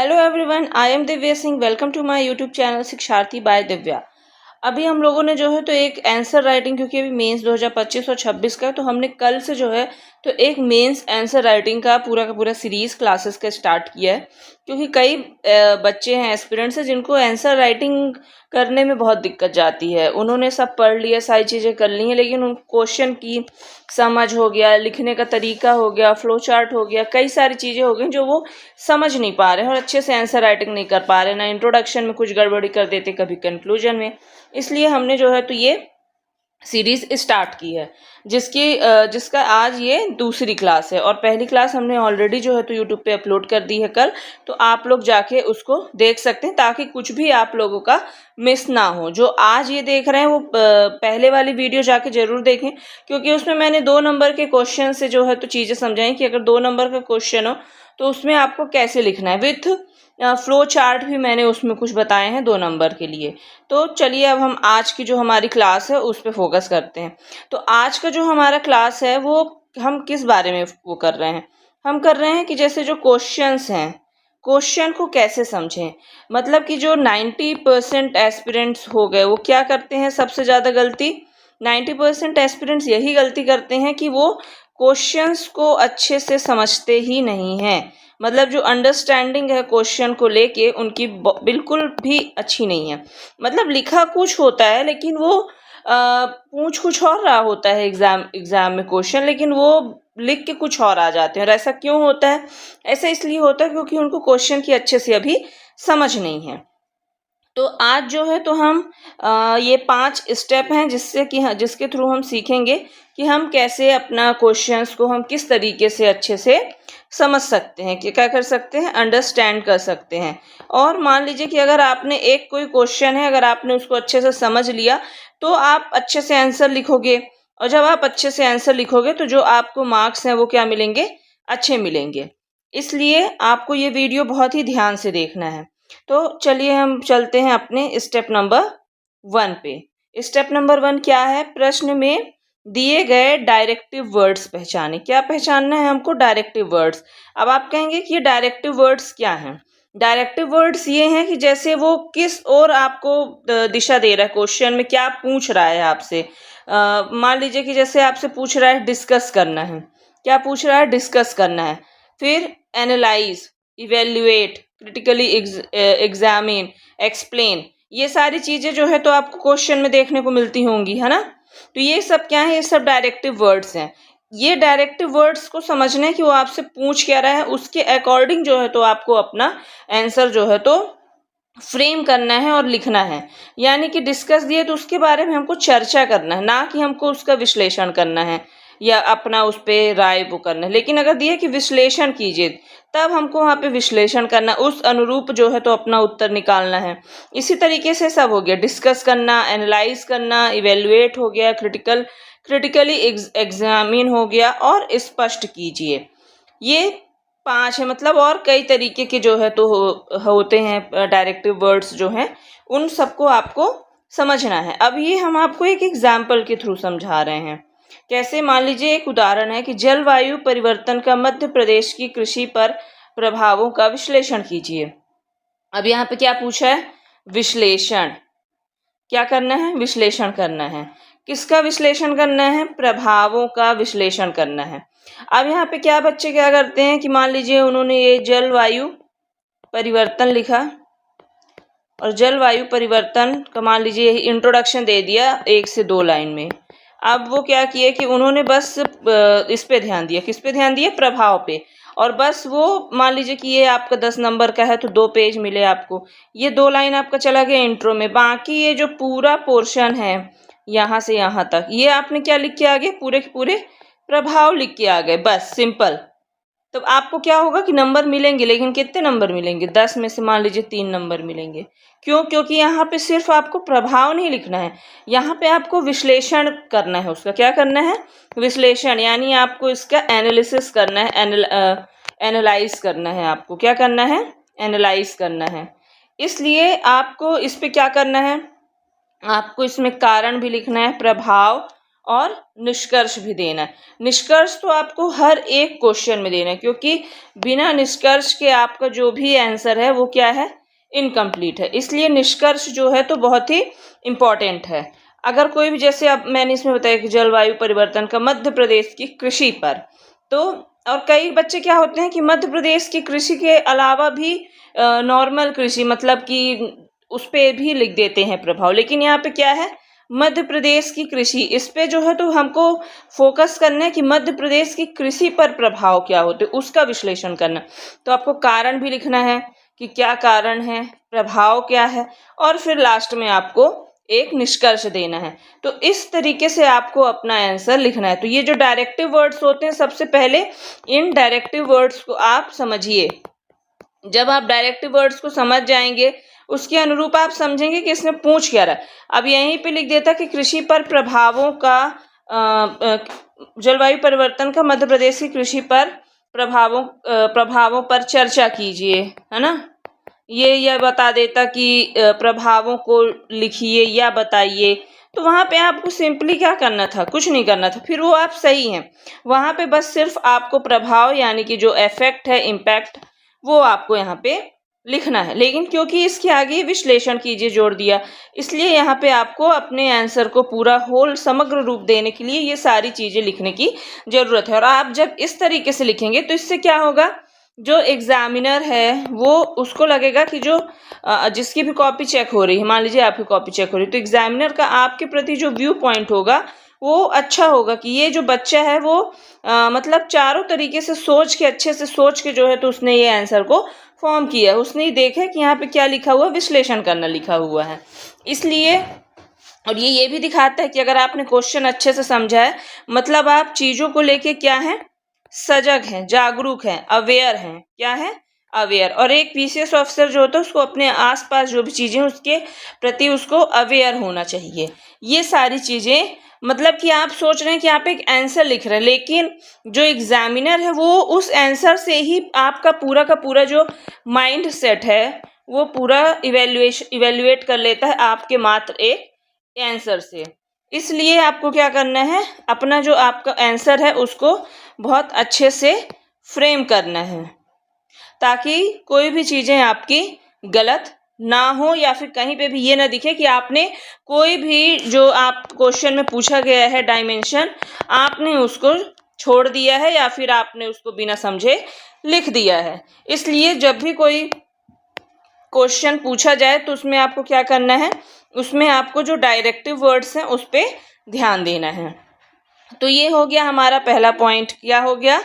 Hello everyone, I am Divya Singh. Welcome to my YouTube channel Shiksharthi by Divya. अभी हम लोगों ने जो है तो एक आंसर राइटिंग, क्योंकि अभी मेंस 2025 और 26 का है, तो हमने कल से जो है तो एक मेंस आंसर राइटिंग का पूरा सीरीज क्लासेस का स्टार्ट किया है। क्योंकि कई बच्चे हैं, एस्पिरेंट्स हैं, जिनको आंसर राइटिंग करने में बहुत दिक्कत जाती है। उन्होंने सब पढ़ लिया, सारी चीज़ें कर ली हैं, लेकिन उन क्वेश्चन की समझ हो गया, लिखने का तरीका हो गया, फ्लो चार्ट हो गया, कई सारी चीज़ें हो गई जो वो समझ नहीं पा रहे हैं और अच्छे से आंसर राइटिंग नहीं कर पा रहे। ना इंट्रोडक्शन में कुछ गड़बड़ी कर देते, कभी कंक्लूजन में। इसलिए हमने जो है तो ये सीरीज स्टार्ट की है, जिसका आज ये दूसरी क्लास है। और पहली क्लास हमने ऑलरेडी जो है तो यूट्यूब पे अपलोड कर दी है कल, तो आप लोग जाके उसको देख सकते हैं, ताकि कुछ भी आप लोगों का मिस ना हो। जो आज ये देख रहे हैं वो पहले वाली वीडियो जाके जरूर देखें, क्योंकि उसमें मैंने 2 नंबर के क्वेश्चन से जो है तो चीज़ें समझाई कि अगर 2 नंबर का क्वेश्चन हो तो उसमें आपको कैसे लिखना है। विथ फ्लो चार्ट भी मैंने उसमें कुछ बताए हैं 2 नंबर के लिए। तो चलिए अब हम आज की जो हमारी क्लास है उस पर फोकस करते हैं। तो आज का जो हमारा क्लास है वो हम किस बारे में वो कर रहे हैं, हम कर रहे हैं कि जैसे जो क्वेश्चंस हैं, क्वेश्चन को कैसे समझें। मतलब कि जो 90% एस्पिरेंट्स हो गए, वो क्या करते हैं सबसे ज़्यादा गलती, 90% एस्पिरेंट्स यही गलती करते हैं कि वो क्वेश्चंस को अच्छे से समझते ही नहीं हैं। मतलब जो अंडरस्टैंडिंग है क्वेश्चन को लेके उनकी बिल्कुल भी अच्छी नहीं है। मतलब लिखा कुछ होता है, लेकिन वो पूछ कुछ और रहा होता है एग्जाम में क्वेश्चन, लेकिन वो लिख के कुछ और आ जाते हैं। और ऐसा क्यों होता है? ऐसा इसलिए होता है क्योंकि उनको क्वेश्चन की अच्छे से अभी समझ नहीं है। तो आज जो है तो हम ये 5 स्टेप हैं जिसके थ्रू हम सीखेंगे कि हम कैसे अपना क्वेश्चंस को हम किस तरीके से अच्छे से समझ सकते हैं, कि क्या कर सकते हैं, अंडरस्टैंड कर सकते हैं। और मान लीजिए कि अगर आपने एक कोई क्वेश्चन है, अगर आपने उसको अच्छे से समझ लिया तो आप अच्छे से आंसर लिखोगे। और जब आप अच्छे से आंसर लिखोगे तो जो आपको मार्क्स हैं वो क्या मिलेंगे, अच्छे मिलेंगे। इसलिए आपको ये वीडियो बहुत ही ध्यान से देखना है। तो चलिए हम चलते हैं अपने स्टेप नंबर 1 पे। स्टेप नंबर 1 क्या है? प्रश्न में दिए गए डायरेक्टिव वर्ड्स पहचाने। क्या पहचानना है हमको? Directive words. अब आप कहेंगे कि ये डायरेक्टिव वर्ड्स क्या हैं? डायरेक्टिव वर्ड्स ये हैं कि जैसे वो किस ओर आपको दिशा दे रहा है, क्वेश्चन में क्या पूछ रहा है आपसे। मान लीजिए कि जैसे आपसे पूछ रहा है डिस्कस करना है। क्या पूछ रहा है? डिस्कस करना है। फिर analyse, evaluate, critically examine, explain, ये सारी चीजें जो है तो आपको क्वेश्चन में देखने को मिलती होंगी, है ना। तो ये सब क्या है? ये सब डायरेक्टिव वर्ड्स हैं। ये डायरेक्टिव वर्ड्स को समझना है कि वो आपसे पूछ क्या रहा है, उसके अकॉर्डिंग जो है तो आपको अपना आंसर जो है तो फ्रेम करना है और लिखना है। यानी कि डिस्कस दिए तो उसके बारे में हमको चर्चा करना है, ना कि हमको उसका विश्लेषण करना है या अपना उस पर राय वो करना है। लेकिन अगर दिए कि विश्लेषण कीजिए, तब हमको वहाँ पे विश्लेषण करना, उस अनुरूप जो है तो अपना उत्तर निकालना है। इसी तरीके से सब हो गया, डिस्कस करना, एनालाइज करना, इवेल्युएट हो गया, क्रिटिकली एग्जामिन हो गया, और स्पष्ट कीजिए। ये 5 है। मतलब और कई तरीके के जो है तो होते हैं डायरेक्टिव वर्ड्स जो हैं, उन सबको आपको समझना है। अब ये हम आपको एक एग्जाम्पल के थ्रू समझा रहे हैं। कैसे? मान लीजिए एक उदाहरण है कि जलवायु परिवर्तन का मध्य प्रदेश की कृषि पर प्रभावों का विश्लेषण कीजिए। अब यहाँ पे क्या पूछा है? विश्लेषण। क्या करना है? विश्लेषण करना है। किसका विश्लेषण करना है? प्रभावों का विश्लेषण करना है। अब यहाँ पे क्या बच्चे क्या करते हैं कि मान लीजिए उन्होंने ये जलवायु परिवर्तन लिखा, और जलवायु परिवर्तन का मान लीजिए इंट्रोडक्शन दे दिया 1 से 2 लाइन में। अब वो क्या किए कि उन्होंने बस इस पे ध्यान दिया। किस पे ध्यान दिया? प्रभाव पे। और बस वो मान लीजिए कि ये आपका 10 नंबर का है तो 2 पेज मिले आपको, ये 2 लाइन आपका चला गया इंट्रो में। बाकी ये जो पूरा पोर्शन है यहाँ से यहाँ तक, ये आपने क्या लिख के आ गए? पूरे के पूरे प्रभाव लिख के आ गए, बस सिंपल। तो आपको क्या होगा कि नंबर मिलेंगे, लेकिन कितने नंबर मिलेंगे? 10 में से मान लीजिए 3 नंबर मिलेंगे। क्यों? क्योंकि यहाँ पे सिर्फ आपको प्रभाव नहीं लिखना है, यहाँ पे आपको विश्लेषण करना है। उसका क्या करना है? विश्लेषण। यानी आपको इसका एनालिसिस करना है, एनालाइज करना है। आपको क्या करना है? एनालाइज करना है। इसलिए आपको इस पे क्या करना है? आपको इसमें कारण भी लिखना है, प्रभाव और निष्कर्ष भी देना है। निष्कर्ष तो आपको हर एक क्वेश्चन में देना है, क्योंकि बिना निष्कर्ष के आपका जो भी आंसर है वो क्या है, इनकम्प्लीट है। इसलिए निष्कर्ष जो है तो बहुत ही इम्पॉर्टेंट है। अगर कोई भी, जैसे अब मैंने इसमें बताया कि जलवायु परिवर्तन का मध्य प्रदेश की कृषि पर, तो और कई बच्चे क्या होते हैं कि मध्य प्रदेश की कृषि के अलावा भी नॉर्मल कृषि मतलब कि उस पे भी लिख देते हैं प्रभाव, लेकिन यहाँ पे क्या है, मध्य प्रदेश की कृषि, इस पे जो है तो हमको फोकस करना है कि मध्य प्रदेश की कृषि पर प्रभाव क्या होते हैं, उसका विश्लेषण करना। तो आपको कारण भी लिखना है कि क्या कारण है, प्रभाव क्या है, और फिर लास्ट में आपको एक निष्कर्ष देना है। तो इस तरीके से आपको अपना आंसर लिखना है। तो ये जो डायरेक्टिव वर्ड्स होते हैं, सबसे पहले इन डायरेक्टिव वर्ड्स को आप समझिए। जब आप डायरेक्टिव वर्ड्स को समझ जाएंगे, उसके अनुरूप आप समझेंगे कि इसमें पूछ क्या रहा है। अब यहीं पे लिख देता कि कृषि पर प्रभावों का जलवायु परिवर्तन का मध्य प्रदेश की कृषि पर प्रभावों पर चर्चा कीजिए, है ना। ये बता देता कि प्रभावों को लिखिए या बताइए। तो वहाँ पे आपको सिंपली क्या करना था, कुछ नहीं करना था, फिर वो आप सही हैं। वहाँ पे बस सिर्फ आपको प्रभाव यानी कि जो इफेक्ट है, इम्पैक्ट, वो आपको यहाँ पे लिखना है। लेकिन क्योंकि इसके आगे विश्लेषण कीजिए जोड़ दिया, इसलिए यहाँ पे आपको अपने आंसर को पूरा होल समग्र रूप देने के लिए ये सारी चीज़ें लिखने की ज़रूरत है। और आप जब इस तरीके से लिखेंगे तो इससे क्या होगा, जो एग्जामिनर है वो उसको लगेगा कि जो जिसकी भी कॉपी चेक हो रही है, मान लीजिए आपकी कॉपी चेक हो रही है, तो एग्जामिनर का आपके प्रति जो व्यू पॉइंट होगा वो अच्छा होगा कि ये जो बच्चा है वो मतलब चारों तरीके से सोच के, अच्छे से सोच के जो है तो उसने ये आंसर को फॉर्म किया है। उसने देखा कि यहाँ पे क्या लिखा हुआ, विश्लेषण करना लिखा हुआ है। इसलिए और ये भी दिखाता है कि अगर आपने क्वेश्चन अच्छे से समझा है, मतलब आप चीज़ों को लेके क्या है, सजग हैं, जागरूक हैं, अवेयर हैं। क्या है, अवेयर। और एक पीसीएस ऑफिसर जो होता है उसको अपने आसपास जो भी चीज़ें उसके प्रति उसको अवेयर होना चाहिए। ये सारी चीज़ें, मतलब कि आप सोच रहे हैं कि आप एक आंसर लिख रहे हैं, लेकिन जो एग्जामिनर है वो उस आंसर से ही आपका पूरा का पूरा जो माइंड सेट है वो पूरा इवेल्युएट कर लेता है आपके मात्र एक आंसर से। इसलिए आपको क्या करना है, अपना जो आपका आंसर है उसको बहुत अच्छे से फ्रेम करना है, ताकि कोई भी चीज़ें आपकी गलत ना हो, या फिर कहीं पे भी ये ना दिखे कि आपने कोई भी जो आप क्वेश्चन में पूछा गया है डायमेंशन, आपने उसको छोड़ दिया है या फिर आपने उसको बिना समझे लिख दिया है। इसलिए जब भी कोई क्वेश्चन पूछा जाए तो उसमें आपको क्या करना है, उसमें आपको जो डायरेक्टिव वर्ड्स हैं उस पर ध्यान देना है। तो ये हो गया हमारा पहला पॉइंट। क्या हो गया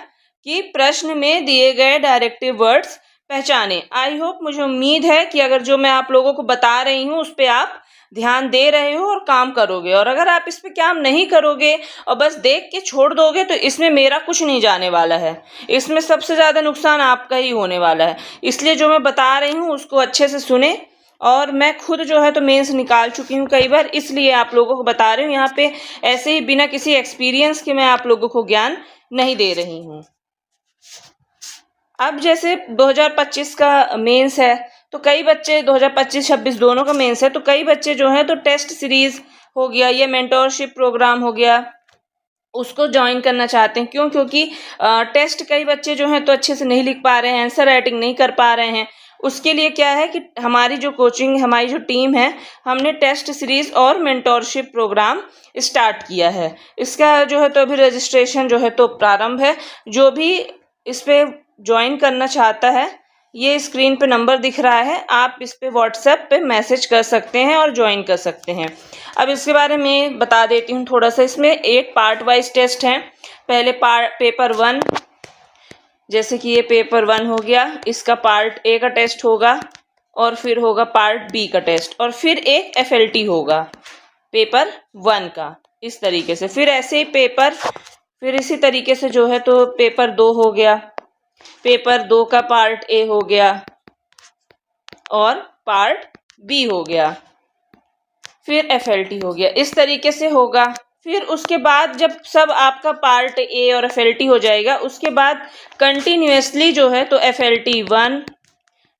कि प्रश्न में दिए गए डायरेक्टिव वर्ड्स पहचाने। आई होप, मुझे उम्मीद है कि अगर जो मैं आप लोगों को बता रही हूँ उस पर आप ध्यान दे रहे हो और काम करोगे। और अगर आप इस पे काम नहीं करोगे और बस देख के छोड़ दोगे तो इसमें मेरा कुछ नहीं जाने वाला है, इसमें सबसे ज़्यादा नुकसान आपका ही होने वाला है। इसलिए जो मैं बता रही हूँ उसको अच्छे से सुने। और मैं खुद जो है तो मेंस निकाल चुकी हूँ कई बार, इसलिए आप लोगों को बता रही हूँ। यहाँ पे ऐसे ही बिना किसी एक्सपीरियंस के मैं आप लोगों को ज्ञान नहीं दे रही हूँ। अब जैसे 2025 का मेंस है तो कई बच्चे, 2025-26 दोनों का मेंस है, तो कई बच्चे जो हैं तो टेस्ट सीरीज हो गया, ये मेंटोरशिप प्रोग्राम हो गया, उसको ज्वाइन करना चाहते हैं। क्यों? क्योंकि टेस्ट कई बच्चे जो हैं तो अच्छे से नहीं लिख पा रहे हैं, आंसर राइटिंग नहीं कर पा रहे हैं। उसके लिए क्या है कि हमारी जो कोचिंग, हमारी जो टीम है, हमने टेस्ट सीरीज और मेंटोरशिप प्रोग्राम स्टार्ट किया है। इसका जो है तो अभी रजिस्ट्रेशन जो है तो प्रारंभ है। जो भी इस पे ज्वाइन करना चाहता है, ये स्क्रीन पे नंबर दिख रहा है, आप इस पे व्हाट्सएप पे मैसेज कर सकते हैं और ज्वाइन कर सकते हैं। अब इसके बारे में बता देती हूँ थोड़ा सा। इसमें 8 पार्ट वाइज टेस्ट हैं। पहले पेपर 1, जैसे कि ये पेपर 1 हो गया, इसका पार्ट ए का टेस्ट होगा, और फिर होगा पार्ट बी का टेस्ट, और फिर एक FLT होगा पेपर 1 का, इस तरीके से। फिर ऐसे ही फिर इसी तरीके से जो है तो पेपर 2 हो गया, पेपर 2 का पार्ट ए हो गया और पार्ट बी हो गया, फिर FLT हो गया, इस तरीके से होगा। फिर उसके बाद जब सब आपका पार्ट ए और FLT हो जाएगा, उसके बाद कंटिन्यूसली जो है तो FLT 1,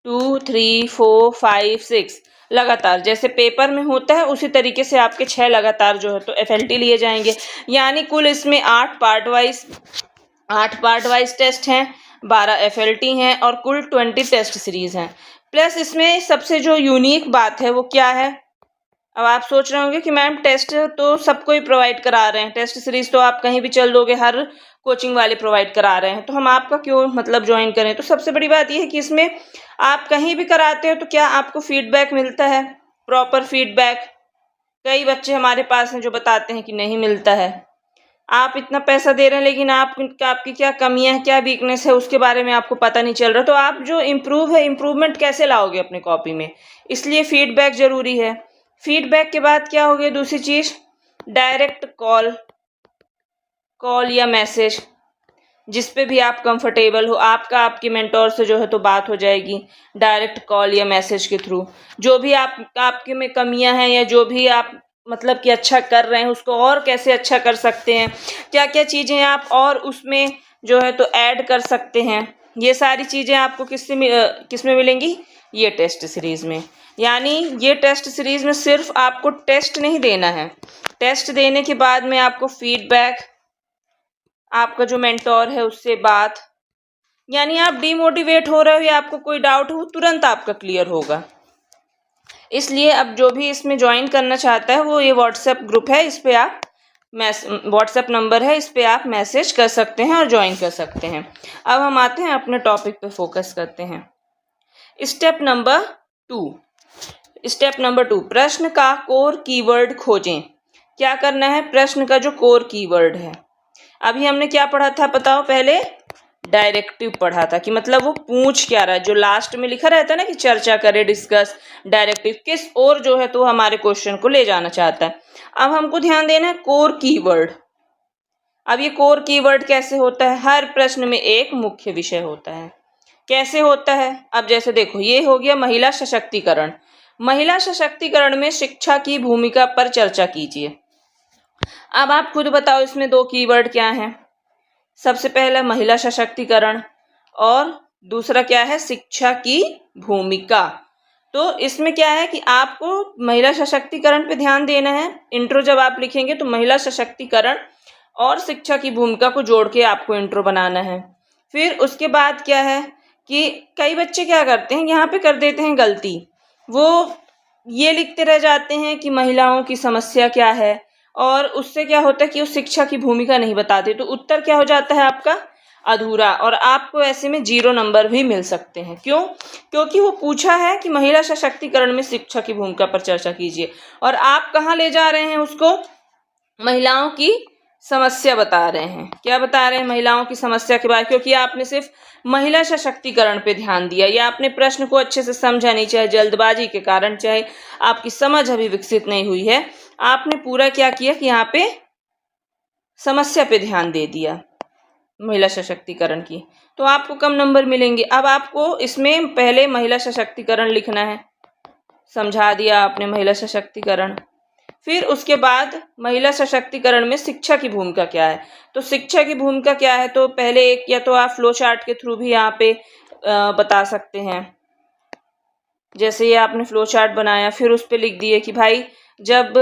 2, 3, 4, 5, 6 लगातार, जैसे पेपर में होता है उसी तरीके से आपके 6 लगातार जो है तो FLT लिए जाएंगे। यानी कुल इसमें 8 पार्ट वाइज टेस्ट हैं, 12 FLT हैं और कुल 20 टेस्ट सीरीज हैं। प्लस इसमें सबसे जो यूनिक बात है वो क्या है, अब आप सोच रहे होंगे कि मैम टेस्ट तो सबको ही प्रोवाइड करा रहे हैं, टेस्ट सीरीज तो आप कहीं भी चल दोगे, हर कोचिंग वाले प्रोवाइड करा रहे हैं, तो हम आपका क्यों मतलब ज्वाइन करें। तो सबसे बड़ी बात यह है कि इसमें आप कहीं भी कराते हो तो क्या आपको फीडबैक मिलता है, प्रॉपर फीडबैक। कई बच्चे हमारे पास हैं जो बताते हैं कि नहीं मिलता है। आप इतना पैसा दे रहे हैं लेकिन आपकी क्या कमियां हैं, क्या वीकनेस है, उसके बारे में आपको पता नहीं चल रहा। तो आप जो इम्प्रूवमेंट कैसे लाओगे अपने कॉपी में, इसलिए फीडबैक जरूरी है। फीडबैक के बाद क्या हो गया दूसरी चीज, डायरेक्ट कॉल या मैसेज, जिस पे भी आप कंफर्टेबल हो, आपकी मेंटोर से जो है तो बात हो जाएगी डायरेक्ट कॉल या मैसेज के थ्रू। जो भी आपके में कमियां हैं या जो भी आप मतलब कि अच्छा कर रहे हैं उसको और कैसे अच्छा कर सकते हैं, क्या क्या चीज़ें आप और उसमें जो है तो ऐड कर सकते हैं, ये सारी चीज़ें आपको किस में मिलेंगी, ये टेस्ट सीरीज़ में। यानी ये टेस्ट सीरीज़ में सिर्फ आपको टेस्ट नहीं देना है, टेस्ट देने के बाद में आपको फीडबैक, आपका जो मेंटोर है उससे बात, यानी आप डीमोटिवेट हो रहे हो या आपको कोई डाउट हो तुरंत आपका क्लियर होगा। इसलिए अब जो भी इसमें ज्वाइन करना चाहता है वो ये व्हाट्सएप ग्रुप है, इस पे आप व्हाट्सएप नंबर है, इस पे आप मैसेज कर सकते हैं और ज्वाइन कर सकते हैं। अब हम आते हैं अपने टॉपिक पे फोकस करते हैं। स्टेप नंबर 2, प्रश्न का कोर कीवर्ड खोजें। क्या करना है, प्रश्न का जो कोर कीवर्ड है, अभी हमने क्या पढ़ा था बताओ, पहले डायरेक्टिव पढ़ा था कि मतलब वो पूछ क्या रहा है, जो लास्ट में लिखा रहता है ना कि चर्चा करे, डिस्कस, डायरेक्टिव किस और जो है तो हमारे क्वेश्चन को ले जाना चाहता है। अब हमको ध्यान देना है कोर कीवर्ड। अब ये कोर कीवर्ड कैसे होता है, हर प्रश्न में एक मुख्य विषय होता है। कैसे होता है, अब जैसे देखो ये हो गया महिला सशक्तिकरण। महिला सशक्तिकरण में शिक्षा की भूमिका पर चर्चा कीजिए। अब आप खुद बताओ इसमें 2 कीवर्ड क्या हैं। सबसे पहला महिला सशक्तिकरण और दूसरा क्या है, शिक्षा की भूमिका। तो इसमें क्या है कि आपको महिला सशक्तिकरण पे ध्यान देना है। इंट्रो जब आप लिखेंगे तो महिला सशक्तिकरण और शिक्षा की भूमिका को जोड़ के आपको इंट्रो बनाना है। फिर उसके बाद क्या है कि कई बच्चे क्या करते हैं, यहाँ पे कर देते हैं गलती, वो ये लिखते रह जाते हैं कि महिलाओं की समस्या क्या है, और उससे क्या होता है कि वो शिक्षा की भूमिका नहीं बताते, तो उत्तर क्या हो जाता है आपका, अधूरा, और आपको ऐसे में 0 नंबर भी मिल सकते हैं। क्यों, क्योंकि वो पूछा है कि महिला सशक्तिकरण में शिक्षा की भूमिका पर चर्चा कीजिए, और आप कहाँ ले जा रहे हैं उसको, महिलाओं की समस्या बता रहे हैं। क्या बता रहे हैं, महिलाओं की समस्या के बारे, क्योंकि आपने सिर्फ महिला सशक्तिकरण पे ध्यान दिया या आपने प्रश्न को अच्छे से समझा नहीं, चाहे जल्दबाजी के कारण, चाहे आपकी समझ अभी विकसित नहीं हुई है, आपने पूरा क्या किया कि यहाँ पे समस्या पे ध्यान दे दिया महिला सशक्तिकरण की, तो आपको कम नंबर मिलेंगे। अब आपको इसमें पहले महिला सशक्तिकरण लिखना है, समझा दिया आपने महिला सशक्तिकरण। फिर उसके बाद महिला सशक्तिकरण में शिक्षा की भूमिका क्या है, तो शिक्षा की भूमिका क्या है, तो पहले एक या तो आप फ्लो चार्ट के थ्रू भी यहाँ पे बता सकते हैं। जैसे ये आपने फ्लो चार्ट बनाया, फिर उस पर लिख दिए कि भाई जब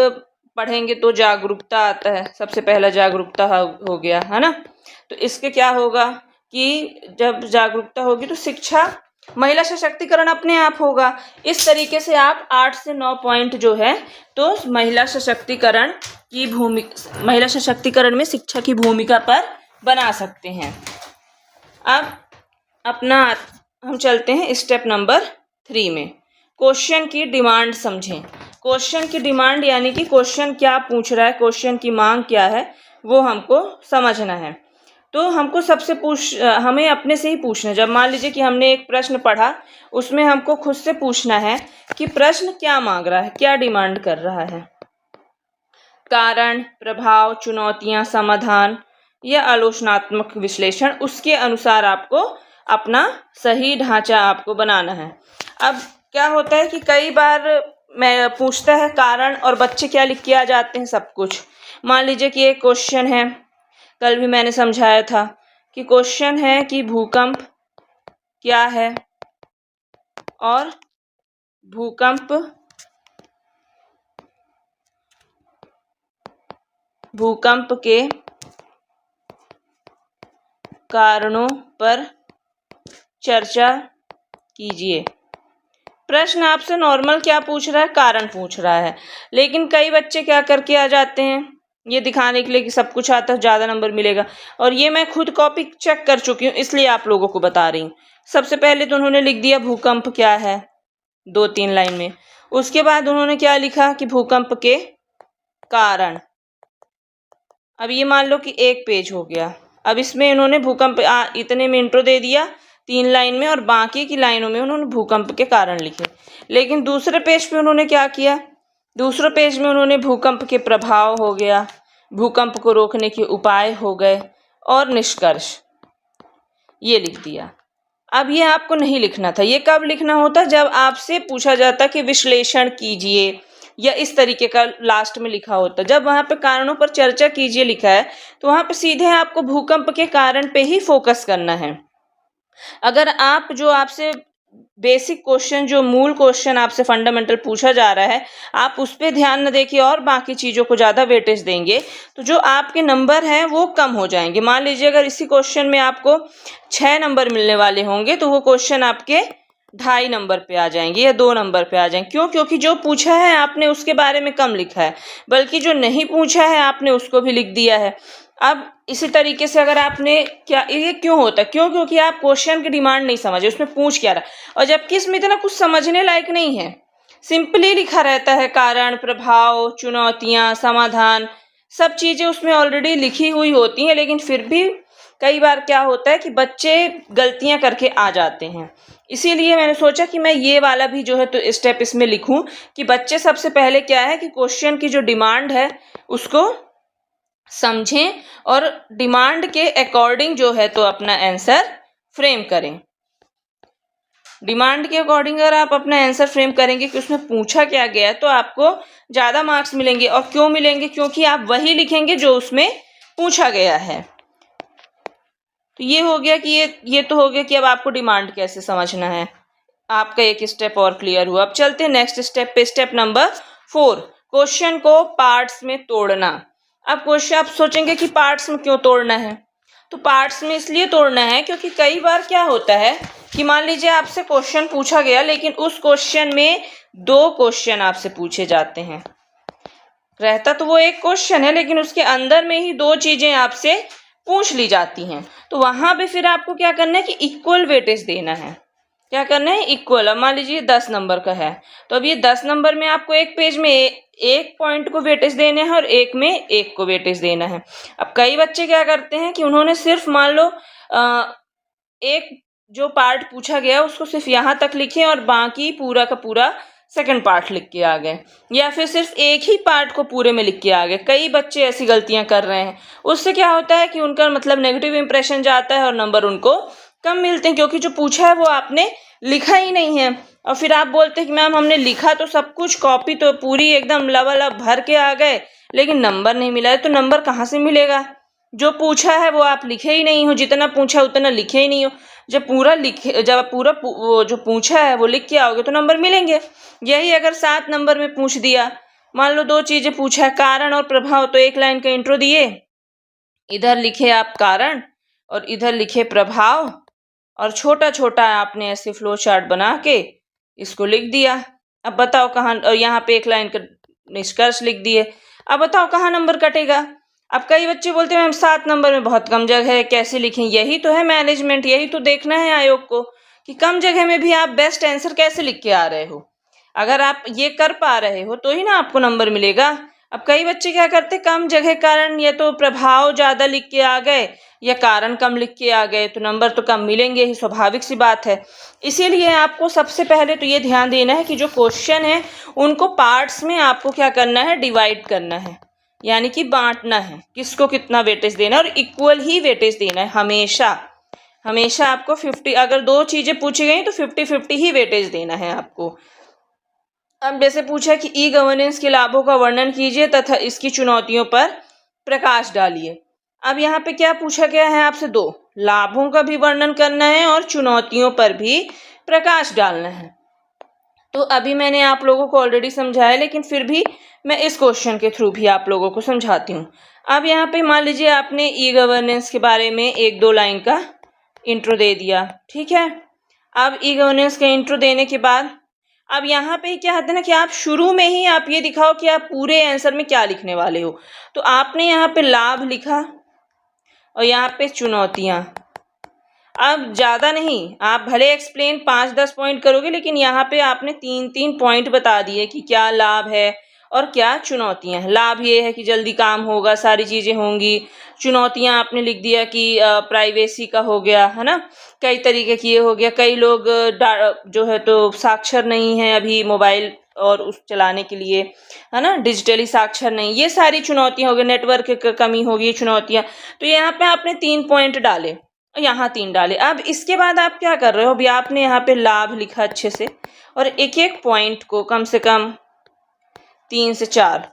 पढ़ेंगे तो जागरूकता आता है, सबसे पहला जागरूकता हो गया है ना। तो इसके क्या होगा कि जब जागरूकता होगी तो शिक्षा, महिला सशक्तिकरण अपने आप होगा। इस तरीके से आप 8 से 9 पॉइंट जो है तो महिला सशक्तिकरण में शिक्षा की भूमिका पर बना सकते हैं। अब हम चलते हैं स्टेप नंबर 3 में, क्वेश्चन की डिमांड समझें। क्वेश्चन की डिमांड यानी कि क्वेश्चन क्या पूछ रहा है, क्वेश्चन की मांग क्या है, वो हमको समझना है। तो हमको हमें अपने से ही पूछना, जब मान लीजिए कि हमने एक प्रश्न पढ़ा, उसमें हमको खुद से पूछना है कि प्रश्न क्या मांग रहा है, क्या डिमांड कर रहा है। कारण, प्रभाव, चुनौतियां, समाधान या आलोचनात्मक विश्लेषण, उसके अनुसार आपको अपना सही ढांचा आपको बनाना है। अब क्या होता है कि कई बार मैं पूछता है कारण और बच्चे क्या लिख के आ जाते हैं, सब कुछ। मान लीजिए कि एक क्वेश्चन है, कल भी मैंने समझाया था कि क्वेश्चन है कि भूकंप क्या है और भूकंप भूकंप के कारणों पर चर्चा कीजिए। प्रश्न आपसे नॉर्मल क्या पूछ रहा है, कारण पूछ रहा है, लेकिन कई बच्चे क्या करके आ जाते हैं, ये दिखाने के लिए कि सब कुछ आता है ज़्यादा नंबर मिलेगा। और ये मैं खुद कॉपी चेक कर चुकी हूँ, इसलिए आप लोगों को बता रही हूँ। सबसे पहले तो उन्होंने लिख दिया भूकंप क्या है 2-3 लाइन में। उसके बाद उन्होंने क्या लिखा कि भूकंप के कारण। अब ये मान लो कि एक पेज हो गया। अब इसमें इन्होंने भूकंप इतने में इंट्रो दे दिया 3 लाइन में, और बाकी की लाइनों में उन्होंने भूकंप के कारण लिखे। लेकिन दूसरे पेज पे उन्होंने क्या किया, दूसरे पेज में उन्होंने भूकंप के प्रभाव हो गया, भूकंप को रोकने के उपाय हो गए, और निष्कर्ष ये लिख दिया। अब ये आपको नहीं लिखना था। ये कब लिखना होता, जब आपसे पूछा जाता कि विश्लेषण कीजिए, या इस तरीके का लास्ट में लिखा होता। जब वहाँ पे कारणों पर चर्चा कीजिए लिखा है, तो वहाँ पे सीधे आपको भूकंप के कारण पे ही फोकस करना है। अगर आप जो आपसे बेसिक क्वेश्चन, जो मूल क्वेश्चन आपसे फंडामेंटल पूछा जा रहा है, आप उस पर ध्यान न देके और बाकी चीज़ों को ज़्यादा वेटेज देंगे, तो जो आपके नंबर हैं वो कम हो जाएंगे। मान लीजिए अगर इसी क्वेश्चन में आपको 6 नंबर मिलने वाले होंगे, तो वो क्वेश्चन आपके 2.5 नंबर पे आ जाएंगे या 2 नंबर पे आ जाएंगे। क्यों? क्योंकि जो पूछा है आपने उसके बारे में कम लिखा है, बल्कि जो नहीं पूछा है आपने उसको भी लिख दिया है। अब इसी तरीके से अगर आपने क्या, ये क्यों होता है, क्योंकि आप क्वेश्चन की डिमांड नहीं समझे, उसमें पूछ क्या रहा है, और जबकि इसमें इतना कुछ समझने लायक नहीं है, सिंपली लिखा रहता है कारण, प्रभाव, चुनौतियां, समाधान, सब चीज़ें उसमें ऑलरेडी लिखी हुई होती हैं। लेकिन फिर भी कई बार क्या होता है कि बच्चे गलतियां करके आ जाते हैं। इसीलिए मैंने सोचा कि मैं ये वाला भी जो है तो स्टेप इसमें लिखूं कि बच्चे सबसे पहले क्या है कि क्वेश्चन की जो डिमांड है उसको समझें, और डिमांड के अकॉर्डिंग जो है तो अपना आंसर फ्रेम करें। डिमांड के अकॉर्डिंग अगर आप अपना आंसर फ्रेम करेंगे कि उसमें पूछा क्या गया, तो आपको ज़्यादा मार्क्स मिलेंगे। और क्यों मिलेंगे? क्योंकि आप वही लिखेंगे जो उसमें पूछा गया है। तो ये हो गया कि ये तो हो गया कि अब आपको डिमांड कैसे समझना है। आपका एक स्टेप और क्लियर हुआ। अब चलते हैं नेक्स्ट स्टेप पे। स्टेप नंबर 4, क्वेश्चन को पार्ट्स में तोड़ना। अब क्वेश्चन आप सोचेंगे कि पार्ट्स में क्यों तोड़ना है, तो पार्ट्स में इसलिए तोड़ना है क्योंकि कई बार क्या होता है कि मान लीजिए आपसे क्वेश्चन पूछा गया, लेकिन उस क्वेश्चन में 2 क्वेश्चन आपसे पूछे जाते हैं। रहता तो वो एक क्वेश्चन है, लेकिन उसके अंदर में ही 2 चीजें आपसे पूछ ली जाती हैं। तो वहां पे फिर आपको क्या करना है कि इक्वल वेटेज देना है। क्या करना है? इक्वल। अब मान लीजिए 10 नंबर का है, तो अब ये 10 नंबर में आपको एक पेज में एक पॉइंट को वेटेज देना है और एक में एक को वेटेज देना है। अब कई बच्चे क्या करते हैं कि उन्होंने सिर्फ मान लो एक जो पार्ट पूछा गया उसको सिर्फ यहाँ तक लिखे और बाकी पूरा का पूरा सेकंड पार्ट लिख के आ गए, या फिर सिर्फ एक ही पार्ट को पूरे में लिख के आ गए। कई बच्चे ऐसी गलतियां कर रहे हैं। उससे क्या होता है कि उनका मतलब नेगेटिव इंप्रेशन जाता है और नंबर उनको कम मिलते हैं, क्योंकि जो पूछा है वो आपने लिखा ही नहीं है। और फिर आप बोलते हैं कि मैम हमने लिखा तो सब कुछ, कॉपी तो पूरी एकदम लबालब भर के आ गए, लेकिन नंबर नहीं मिला है। तो नंबर कहाँ से मिलेगा? जो पूछा है वो आप लिखे ही नहीं हो, जितना पूछा उतना लिखे ही नहीं हो। जब पूरा वो जो पूछा है वो लिख के आओगे तो नंबर मिलेंगे। यही अगर 7 नंबर में पूछ दिया, मान लो 2 चीजें पूछा है, कारण और प्रभाव, तो 1 लाइन का इंट्रो दिए, इधर लिखे आप कारण और इधर लिखे प्रभाव, और छोटा छोटा आपने ऐसे फ्लो चार्ट बना के इसको लिख दिया। अब बताओ कहाँ, और यहाँ पे 1 लाइन का निष्कर्ष लिख दिए। अब बताओ कहाँ नंबर कटेगा? अब कई बच्चे बोलते हैं मैम 7 नंबर में बहुत कम जगह है, कैसे लिखें? यही तो है मैनेजमेंट, यही तो देखना है आयोग को कि कम जगह में भी आप बेस्ट आंसर कैसे लिख के आ रहे हो। अगर आप ये कर पा रहे हो तो ही ना आपको नंबर मिलेगा। अब कई बच्चे क्या करते, कम जगह कारण या तो प्रभाव ज़्यादा लिख के आ गए या कारण कम लिख के आ गए, तो नंबर तो कम मिलेंगे ही, स्वाभाविक सी बात है। इसीलिए आपको सबसे पहले तो ये ध्यान देना है कि जो क्वेश्चन है उनको पार्ट्स में आपको क्या करना है, डिवाइड करना है, यानी कि बांटना है, किसको कितना वेटेज देना है, और इक्वल ही वेटेज देना है हमेशा। हमेशा आपको 50, अगर 2 चीज़ें पूछी गई तो 50-50 ही वेटेज देना है आपको। अब जैसे पूछा कि ई गवर्नेंस के लाभों का वर्णन कीजिए तथा इसकी चुनौतियों पर प्रकाश डालिए। अब यहाँ पे क्या पूछा गया है आपसे? 2 लाभों का भी वर्णन करना है और चुनौतियों पर भी प्रकाश डालना है। तो अभी मैंने आप लोगों को ऑलरेडी समझाया, लेकिन फिर भी मैं इस क्वेश्चन के थ्रू भी आप लोगों को समझाती हूँ। अब यहाँ पे मान लीजिए आपने ई गवर्नेंस के बारे में 1-2 लाइन का इंट्रो दे दिया, ठीक है। अब ई गवर्नेंस का इंट्रो देने के बाद अब यहाँ पे क्या होता है ना कि आप शुरू में ही आप ये दिखाओ कि आप पूरे आंसर में क्या लिखने वाले हो। तो आपने यहाँ पे लाभ लिखा और यहाँ पे चुनौतियाँ। अब ज़्यादा नहीं, आप भले एक्सप्लेन 5-10 पॉइंट करोगे, लेकिन यहाँ पे आपने 3-3 पॉइंट बता दिए कि क्या लाभ है और क्या चुनौतियाँ हैं। लाभ ये है कि जल्दी काम होगा, सारी चीज़ें होंगी। चुनौतियाँ आपने लिख दिया कि प्राइवेसी का हो गया, है ना, कई तरीके की ये हो गया। कई लोग जो है तो साक्षर नहीं है अभी मोबाइल और उस चलाने के लिए, है ना, डिजिटली साक्षर नहीं, ये सारी चुनौतियाँ हो गई। नेटवर्क की कमी होगी, चुनौतियाँ। तो यहाँ पे आपने 3 पॉइंट डाले, यहाँ 3 डाले। अब इसके बाद आप क्या कर रहे हो, अभी आपने यहाँ पे लाभ लिखा अच्छे से, और एक एक पॉइंट को कम से कम 3 से 4,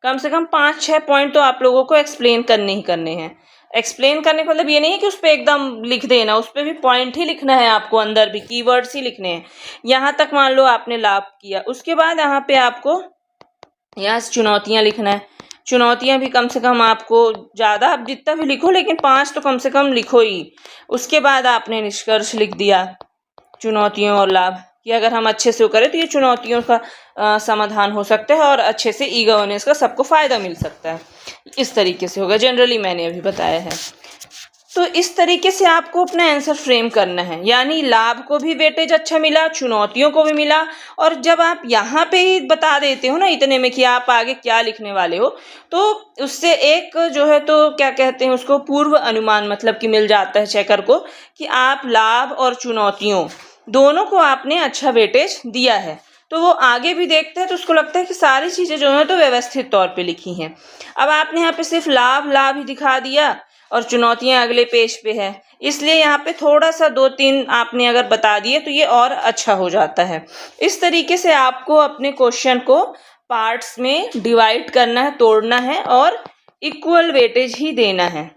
कम से कम 5-6 पॉइंट तो आप लोगों को एक्सप्लेन करने ही करने हैं। एक्सप्लेन करने का मतलब ये नहीं है कि उस पर एकदम लिख देना, उस पर भी पॉइंट ही लिखना है आपको, अंदर भी कीवर्ड्स ही लिखने हैं। यहाँ तक मान लो आपने लाभ किया, उसके बाद यहाँ पे आपको यहाँ चुनौतियाँ लिखना है। चुनौतियाँ भी कम से कम आपको ज़्यादा, आप जितना भी लिखो, लेकिन 5 तो कम से कम लिखो ही। उसके बाद आपने निष्कर्ष लिख दिया चुनौतियों और लाभ, कि अगर हम अच्छे से करें तो ये चुनौतियों का समाधान हो सकता है और अच्छे से ई गवर्नेंस का सबको फ़ायदा मिल सकता है। इस तरीके से होगा, जनरली मैंने अभी बताया है। तो इस तरीके से आपको अपना आंसर फ्रेम करना है, यानी लाभ को भी वेटेज अच्छा मिला, चुनौतियों को भी मिला। और जब आप यहाँ पे ही बता देते हो ना इतने में कि आप आगे क्या लिखने वाले हो, तो उससे एक जो है तो क्या कहते हैं उसको, पूर्व अनुमान मतलब कि मिल जाता है चेकर को, कि आप लाभ और चुनौतियों दोनों को आपने अच्छा वेटेज दिया है। तो वो आगे भी देखते हैं तो उसको लगता है कि सारी चीज़ें जो हैं तो व्यवस्थित तौर पे लिखी हैं। अब आपने यहाँ पे सिर्फ लाभ ही दिखा दिया और चुनौतियाँ अगले पेज पे है, इसलिए यहाँ पे थोड़ा सा 2-3 आपने अगर बता दिए तो ये और अच्छा हो जाता है। इस तरीके से आपको अपने क्वेश्चन को पार्ट्स में डिवाइड करना है, तोड़ना है और इक्वल वेटेज ही देना है।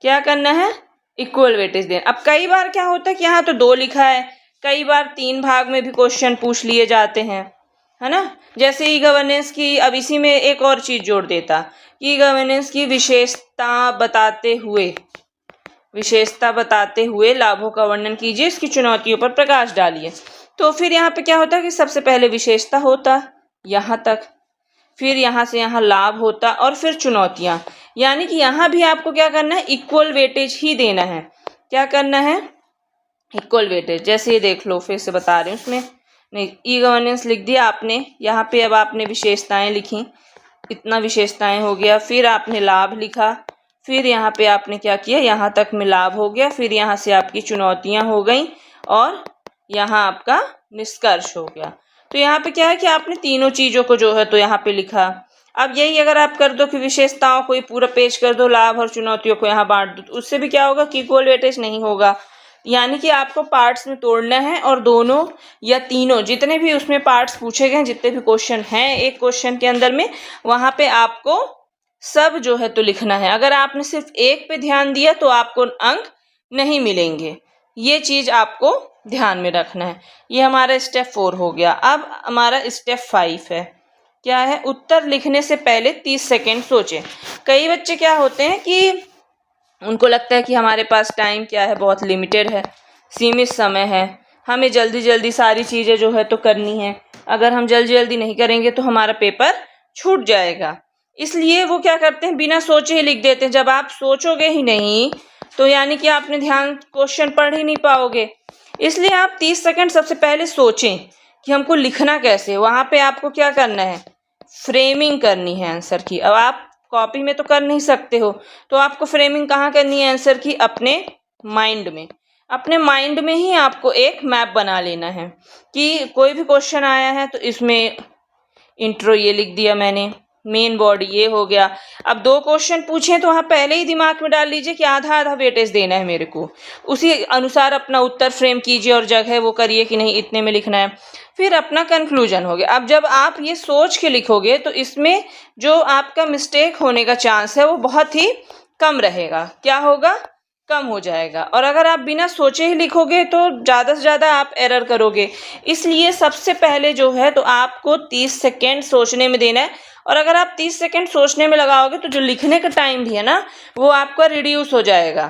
क्या करना है, इक्वल वेटेज देना। अब कई बार क्या होता है कि यहाँ तो 2 लिखा है, कई बार 3 भाग में भी क्वेश्चन पूछ लिए जाते हैं, है ना। जैसे ई गवर्नेंस की, अब इसी में एक और चीज़ जोड़ देता, ई गवर्नेंस की विशेषता बताते हुए लाभों का वर्णन कीजिए, इसकी चुनौतियों पर प्रकाश डालिए। तो फिर यहाँ पे क्या होता है कि सबसे पहले विशेषता होता यहाँ तक, फिर यहाँ से यहाँ लाभ होता और फिर चुनौतियाँ। यानी कि यहाँ भी आपको क्या करना है, इक्वल वेटेज ही देना है। क्या करना है, इक्वल वेटेज। जैसे ये देख लो, फिर से बता रही हूँ, उसमें नहीं, ई गवर्नेंस लिख दिया आपने, यहाँ पे अब आपने विशेषताएं लिखी, इतना विशेषताएं हो गया, फिर आपने लाभ लिखा, फिर यहाँ पे आपने क्या किया, यहाँ तक में लाभ हो गया, फिर यहाँ से आपकी चुनौतियाँ हो गई और यहाँ आपका निष्कर्ष हो गया। तो यहाँ पे क्या है कि आपने तीनों चीज़ों को जो है तो यहाँ पे लिखा। अब यही अगर आप कर दो कि विशेषताओं को ही पूरा पेज कर दो, लाभ और चुनौतियों को यहाँ बांट दो, तो उससे भी क्या होगा कि इक्वल वेटेज नहीं होगा। यानी कि आपको पार्ट्स में तोड़ना है और दोनों या तीनों, जितने भी उसमें पार्ट्स पूछे गए, जितने भी क्वेश्चन हैं एक क्वेश्चन के अंदर में, वहाँ पे आपको सब जो है तो लिखना है। अगर आपने सिर्फ एक पे ध्यान दिया तो आपको अंक नहीं मिलेंगे, ये चीज़ आपको ध्यान में रखना है। ये हमारा स्टेप 4 हो गया। अब हमारा स्टेप 5 है, क्या है, उत्तर लिखने से पहले 30 सेकेंड सोचें। कई बच्चे क्या होते हैं कि उनको लगता है कि हमारे पास टाइम क्या है, बहुत लिमिटेड है, सीमित समय है, हमें जल्दी जल्दी सारी चीज़ें जो है तो करनी है, अगर हम जल्दी जल्दी नहीं करेंगे तो हमारा पेपर छूट जाएगा। इसलिए वो क्या करते हैं, बिना सोचे ही लिख देते हैं। जब आप सोचोगे ही नहीं तो यानी कि आपने ध्यान क्वेश्चन पढ़ ही नहीं पाओगे। इसलिए आप 30 सेकेंड सबसे पहले सोचें कि हमको लिखना कैसे। वहाँ पे आपको क्या करना है, फ्रेमिंग करनी है आंसर की। अब आप कॉपी में तो कर नहीं सकते हो, तो आपको फ्रेमिंग कहाँ करनी है आंसर की, अपने माइंड में। अपने माइंड में ही आपको एक मैप बना लेना है कि कोई भी क्वेश्चन आया है तो इसमें इंट्रो ये लिख दिया मैंने, मेन बॉडी ये हो गया। अब 2 क्वेश्चन पूछे तो वहाँ पहले ही दिमाग में डाल लीजिए कि आधा आधा वेटेज देना है मेरे को, उसी अनुसार अपना उत्तर फ्रेम कीजिए और जगह वो करिए कि नहीं इतने में लिखना है। फिर अपना कंक्लूजन हो गया। अब जब आप ये सोच के लिखोगे तो इसमें जो आपका मिस्टेक होने का चांस है वो बहुत ही कम रहेगा। क्या होगा, कम हो जाएगा। और अगर आप बिना सोचे ही लिखोगे तो ज़्यादा से ज़्यादा आप एरर करोगे। इसलिए सबसे पहले जो है तो आपको 30 सेकेंड सोचने में देना है, और अगर आप 30 सेकेंड सोचने में लगाओगे तो जो लिखने का टाइम भी है ना वो आपका रिड्यूस हो जाएगा।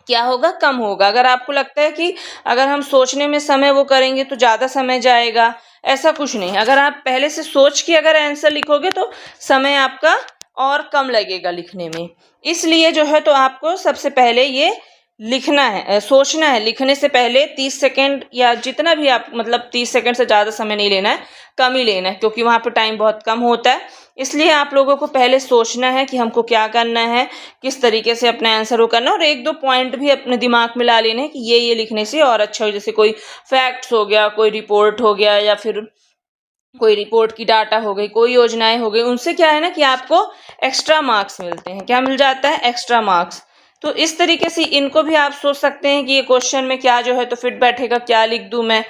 क्या होगा? कम होगा। अगर आपको लगता है कि अगर हम सोचने में समय वो करेंगे तो ज़्यादा समय जाएगा, ऐसा कुछ नहीं। अगर आप पहले से सोच के अगर आंसर लिखोगे तो समय आपका और कम लगेगा लिखने में। इसलिए जो है तो आपको सबसे पहले ये लिखना है, सोचना है। लिखने से पहले 30 सेकेंड या जितना भी आप मतलब 30 सेकेंड से ज़्यादा समय नहीं लेना है, कम ही लेना है, क्योंकि वहाँ पे टाइम बहुत कम होता है। इसलिए आप लोगों को पहले सोचना है कि हमको क्या करना है, किस तरीके से अपना आंसर वो करना है, और एक दो पॉइंट भी अपने दिमाग में ला लेने हैं कि ये लिखने से और अच्छा हो। जैसे कोई फैक्ट्स हो गया, कोई रिपोर्ट हो गया, या फिर कोई रिपोर्ट की डाटा हो गई, कोई योजनाएं हो गई। उनसे क्या है ना कि आपको एक्स्ट्रा मार्क्स मिलते हैं। क्या मिल जाता है? Extra marks. तो इस तरीके से इनको भी आप सोच सकते हैं कि ये क्वेश्चन में क्या जो है तो फिट बैठेगा, क्या लिख दूं मैं,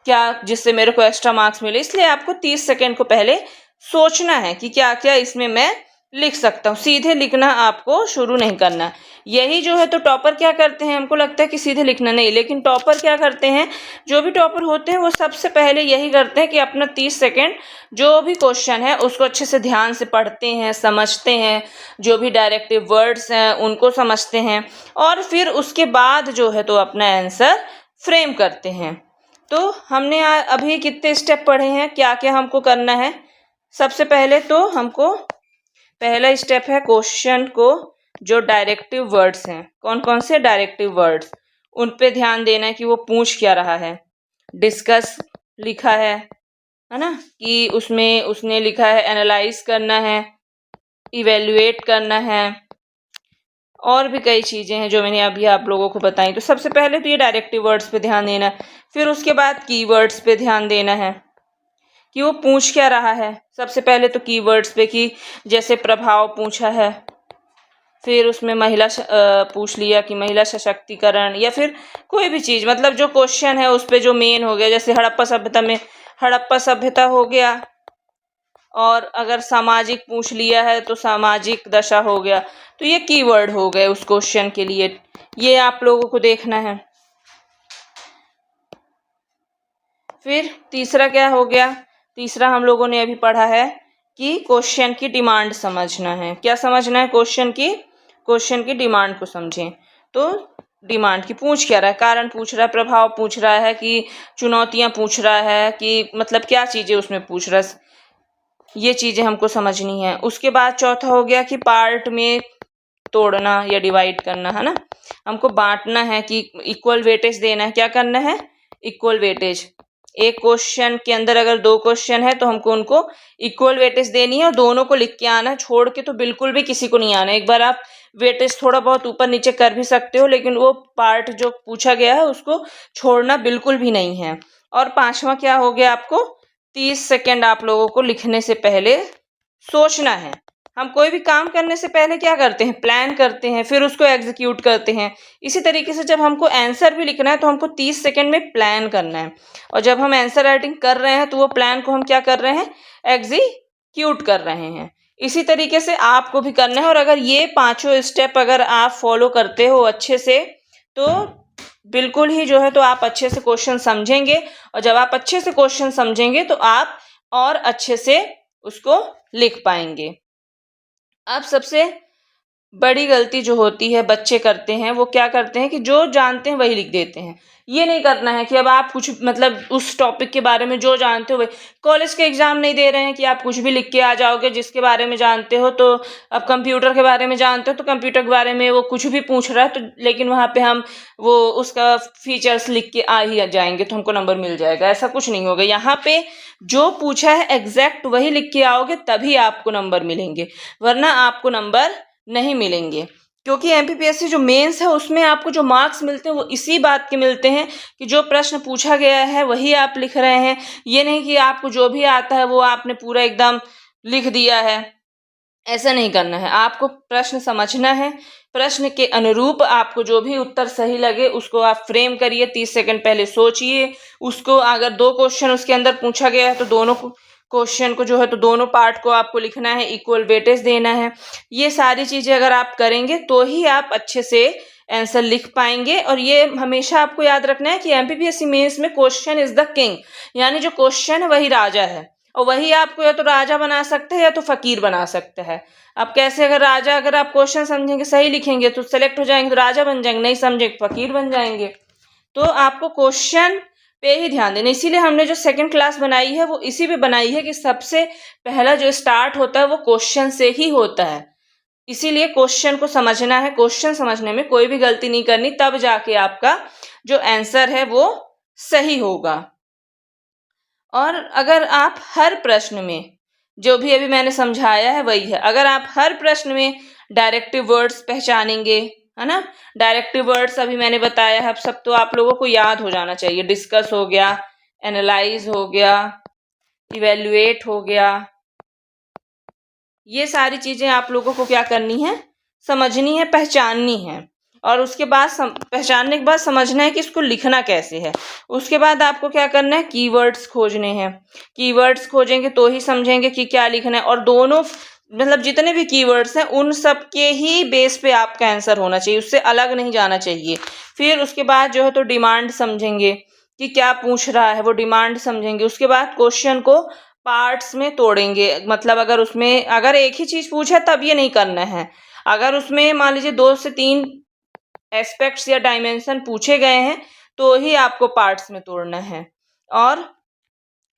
क्या जिससे मेरे को एक्स्ट्रा मार्क्स मिले। इसलिए आपको 30 सेकेंड को पहले सोचना है कि क्या क्या इसमें मैं लिख सकता हूँ। सीधे लिखना आपको शुरू नहीं करना। यही जो है तो टॉपर क्या करते हैं, हमको लगता है कि सीधे लिखना नहीं, लेकिन टॉपर क्या करते हैं, जो भी टॉपर होते हैं वो सबसे पहले यही करते हैं कि अपना 30 सेकेंड जो भी क्वेश्चन है उसको अच्छे से ध्यान से पढ़ते हैं, समझते हैं, जो भी डायरेक्टिव वर्ड्स हैं उनको समझते हैं, और फिर उसके बाद जो है तो अपना आंसर फ्रेम करते हैं। तो हमने अभी कितने स्टेप पढ़े हैं, क्या क्या हमको करना है। सबसे पहले तो हमको पहला स्टेप है क्वेश्चन को जो डायरेक्टिव वर्ड्स हैं, कौन कौन से डायरेक्टिव वर्ड्स, उन पे ध्यान देना है कि वो पूछ क्या रहा है। डिस्कस लिखा है ना, कि उसमें उसने लिखा है एनालाइज करना है, इवेल्युएट करना है, और भी कई चीज़ें हैं जो मैंने अभी आप लोगों को बताई। तो सबसे पहले तो ये डायरेक्टिव वर्ड्स पे ध्यान देना है। फिर उसके बाद कीवर्ड्स पे ध्यान देना है कि वो पूछ क्या रहा है। सबसे पहले तो कीवर्ड्स पे कि जैसे प्रभाव पूछा है, फिर उसमें महिला पूछ लिया कि महिला सशक्तिकरण, या फिर कोई भी चीज़, मतलब जो क्वेश्चन है उस पे जो मेन हो गया। जैसे हड़प्पा सभ्यता में हड़प्पा सभ्यता हो गया, और अगर सामाजिक पूछ लिया है तो सामाजिक दशा हो गया। तो ये कीवर्ड हो गए उस क्वेश्चन के लिए, ये आप लोगों को देखना है। फिर तीसरा क्या हो गया, तीसरा हम लोगों ने अभी पढ़ा है कि क्वेश्चन की डिमांड समझना है। क्या समझना है? क्वेश्चन की डिमांड को समझें। तो डिमांड की पूछ क्या रहा है, कारण पूछ रहा है, प्रभाव पूछ रहा है, कि चुनौतियां पूछ रहा है, कि मतलब क्या चीज़ें उसमें पूछ रहा है, ये चीज़ें हमको समझनी है। उसके बाद चौथा हो गया कि पार्ट में तोड़ना या डिवाइड करना, है ना, हमको बांटना है, कि इक्वल वेटेज देना है। क्या करना है? Equal weightage. एक क्वेश्चन के अंदर अगर दो क्वेश्चन है तो हमको उनको इक्वल वेटेज देनी है, और दोनों को लिख के आना है। छोड़ के तो बिल्कुल भी किसी को नहीं आना। एक बार आप वेटेज थोड़ा बहुत ऊपर नीचे कर भी सकते हो, लेकिन वो पार्ट जो पूछा गया है उसको छोड़ना बिल्कुल भी नहीं है। और पांचवा क्या हो गया, आपको 30 सेकेंड आप लोगों को लिखने से पहले सोचना है। हम कोई भी काम करने से पहले क्या करते हैं? प्लान करते हैं, फिर उसको एग्जीक्यूट करते हैं। इसी तरीके से जब हमको आंसर भी लिखना है तो हमको 30 सेकेंड में प्लान करना है, और जब हम आंसर राइटिंग कर रहे हैं तो वो प्लान को हम क्या कर रहे हैं? एग्जीक्यूट कर रहे हैं। इसी तरीके से आपको भी करना है। और अगर ये पांचों स्टेप अगर आप फॉलो करते हो अच्छे से, तो बिल्कुल ही जो है तो आप अच्छे से क्वेश्चन समझेंगे, और जब आप अच्छे से क्वेश्चन समझेंगे तो आप और अच्छे से उसको लिख पाएंगे। अब सबसे बड़ी गलती जो होती है बच्चे करते हैं, वो क्या करते हैं कि जो जानते हैं वही लिख देते हैं। ये नहीं करना है कि अब आप कुछ मतलब उस टॉपिक के बारे में जो जानते हो वही। कॉलेज के एग्जाम नहीं दे रहे हैं कि आप कुछ भी लिख के आ जाओगे जिसके बारे में जानते हो। तो अब कंप्यूटर के बारे में जानते हो तो कंप्यूटर के बारे में वो कुछ भी पूछ रहा है, तो लेकिन वहाँ पे हम वो उसका फीचर्स लिख के आ ही जाएंगे तो हमको नंबर मिल जाएगा। ऐसा कुछ नहीं होगा। यहाँ पे जो पूछा है एग्जैक्ट वही लिख के आओगे तभी आपको नंबर मिलेंगे, वरना आपको नंबर नहीं मिलेंगे। क्योंकि एमपीपीएससी जो मेंस है उसमें आपको जो मार्क्स मिलते हैं वो इसी बात के मिलते हैं कि जो प्रश्न पूछा गया है वही आप लिख रहे हैं। ये नहीं कि आपको जो भी आता है वो आपने पूरा एकदम लिख दिया है। ऐसा नहीं करना है। आपको प्रश्न समझना है, प्रश्न के अनुरूप आपको जो भी उत्तर सही लगे उसको आप फ्रेम करिए। 30 सेकंड पहले सोचिए उसको। अगर दो क्वेश्चन उसके अंदर पूछा गया है तो दोनों क्वेश्चन को जो है तो दोनों पार्ट को आपको लिखना है, इक्वल वेटेज देना है। ये सारी चीज़ें अगर आप करेंगे तो ही आप अच्छे से आंसर लिख पाएंगे। और ये हमेशा आपको याद रखना है कि एमपीपीएससी मेंस में क्वेश्चन इज द किंग, यानी जो क्वेश्चन है वही राजा है, और वही आपको या तो राजा बना सकते हैं या तो फकीर बना सकते हैं। अब कैसे, अगर राजा, अगर आप क्वेश्चन समझेंगे, सही लिखेंगे तो सेलेक्ट हो जाएंगे, तो राजा बन जाएंगे, नहीं समझे फकीर बन जाएंगे। तो आपको क्वेश्चन पे ही ध्यान देना। इसीलिए हमने जो सेकंड क्लास बनाई है वो इसी पे बनाई है कि सबसे पहला जो स्टार्ट होता है वो क्वेश्चन से ही होता है। इसीलिए क्वेश्चन को समझना है, क्वेश्चन समझने में कोई भी गलती नहीं करनी, तब जाके आपका जो आंसर है वो सही होगा। और अगर आप हर प्रश्न में, जो भी अभी मैंने समझाया है वही है, अगर आप हर प्रश्न में डायरेक्टिव वर्ड्स पहचानेंगे, है ना, डायरेक्टिव वर्ड्स अभी मैंने बताया है, अब सब तो आप लोगों को याद हो जाना चाहिए। डिस्कस हो गया, एनालाइज हो गया, इवेल्युएट हो गया, ये सारी चीजें आप लोगों को क्या करनी है, समझनी है, पहचाननी है। और उसके बाद पहचानने के बाद समझना है कि इसको लिखना कैसे है। उसके बाद आपको क्या करना है, कीवर्ड्स खोजने हैं। कीवर्ड्स खोजेंगे तो ही समझेंगे कि क्या लिखना है। और दोनों मतलब जितने भी कीवर्ड्स हैं उन सब के ही बेस पे आपका आंसर होना चाहिए, उससे अलग नहीं जाना चाहिए। फिर उसके बाद जो है तो डिमांड समझेंगे कि क्या पूछ रहा है, वो डिमांड समझेंगे। उसके बाद क्वेश्चन को पार्ट्स में तोड़ेंगे, मतलब अगर उसमें अगर एक ही चीज पूछे तब ये नहीं करना है। अगर उसमें मान लीजिए 2 से 3 एस्पेक्ट्स या डायमेंशन पूछे गए हैं तो ही आपको पार्ट्स में तोड़ना है। और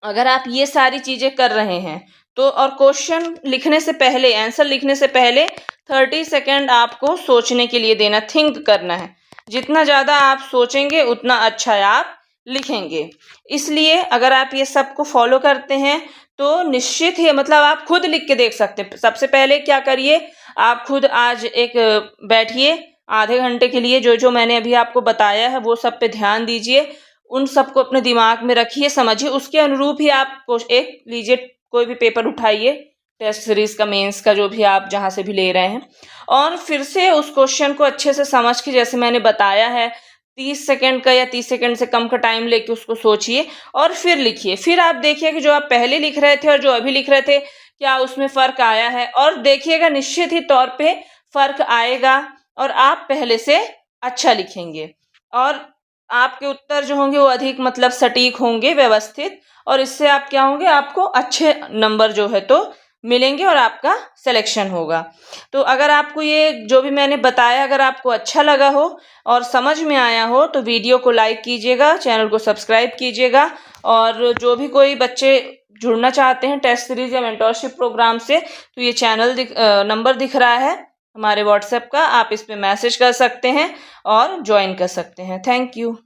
अगर आप ये सारी चीजें कर रहे हैं तो, और क्वेश्चन लिखने से पहले, आंसर लिखने से पहले 30 सेकेंड आपको सोचने के लिए देना, थिंक करना है। जितना ज्यादा आप सोचेंगे उतना अच्छा आप लिखेंगे। इसलिए अगर आप ये सबको फॉलो करते हैं तो निश्चित ही, मतलब आप खुद लिख के देख सकते हैं। सबसे पहले क्या करिए, आप खुद आज एक बैठिए आधे घंटे के लिए, जो जो मैंने अभी आपको बताया है वो सब पे ध्यान दीजिए, उन सबको अपने दिमाग में रखिए, समझिए, उसके अनुरूप ही आप एक लीजिए, कोई भी पेपर उठाइए, टेस्ट सीरीज का, मेंस का, जो भी आप जहाँ से भी ले रहे हैं, और फिर से उस क्वेश्चन को अच्छे से समझ के, जैसे मैंने बताया है, 30 सेकंड का या 30 सेकंड से कम का टाइम लेके उसको सोचिए और फिर लिखिए। फिर आप देखिए कि जो आप पहले लिख रहे थे और जो अभी लिख रहे थे क्या उसमें फर्क आया है, और देखिएगा निश्चित ही तौर पे फर्क आएगा और आप पहले से अच्छा लिखेंगे, और आपके उत्तर जो होंगे वो अधिक मतलब सटीक होंगे, व्यवस्थित, और इससे आप क्या होंगे, आपको अच्छे नंबर जो है तो मिलेंगे और आपका सिलेक्शन होगा। तो अगर आपको ये जो भी मैंने बताया अगर आपको अच्छा लगा हो और समझ में आया हो तो वीडियो को लाइक कीजिएगा, चैनल को सब्सक्राइब कीजिएगा, और जो भी कोई बच्चे जुड़ना चाहते हैं टेस्ट सीरीज या मेंटोरशिप प्रोग्राम से, तो ये चैनल नंबर दिख रहा है हमारे व्हाट्सएप का, आप इस पे मैसेज कर सकते हैं और ज्वाइन कर सकते हैं। Thank you.